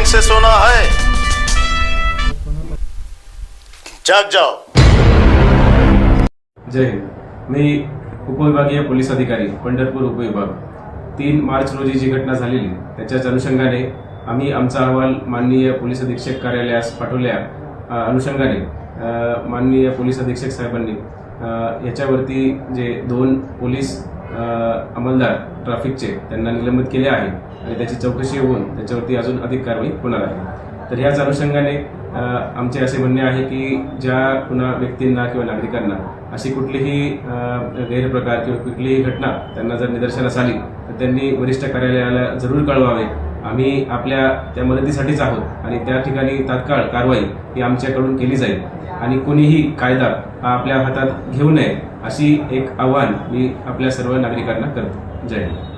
Bank से सोना है, जाग जाओ। जय हिंद। मी उपविभागीय पोलीस अधिकारी पंढरपूर उपविभाग 3 मार्च रोजी जी घटना झालेली त्याच्याच अनुषंगाने आम्ही आमचा अहवाल माननीय पोलीस अधीक्षक कार्यालयास पाठवल्या अनुषंगाने माननीय पोलीस अधीक्षक साहेबांनी याच्यावरती जे 2 पोलीस अंमलदार ट्रॅफिकचे त्यांना निलंबित केले आहे आणि त्याची चौकशी होऊन त्याच्यावरती अजून अधिक कारवाई होणार आहे। तर याच अनुषंगाने आमचे असे म्हणणे आहे की ज्या कुणा व्यक्तींना किंवा नागरिकांना अशी कुठलीही गैरप्रकार किंवा कुठलीही घटना त्यांना जर निदर्शनास आली तर त्यांनी वरिष्ठ कार्यालयाला जरूर कळवावे। आम्ही आपल्या त्या मदतीसाठीच आहोत आणि त्या ठिकाणी तात्काळ कारवाई ही आमच्याकडून केली जाईल आणि कोणीही कायदा हा आपल्या हातात घेऊ नये अशी एक आव्हान मी आपल्या सर्व नागरिकांना करतो। जय हिंद।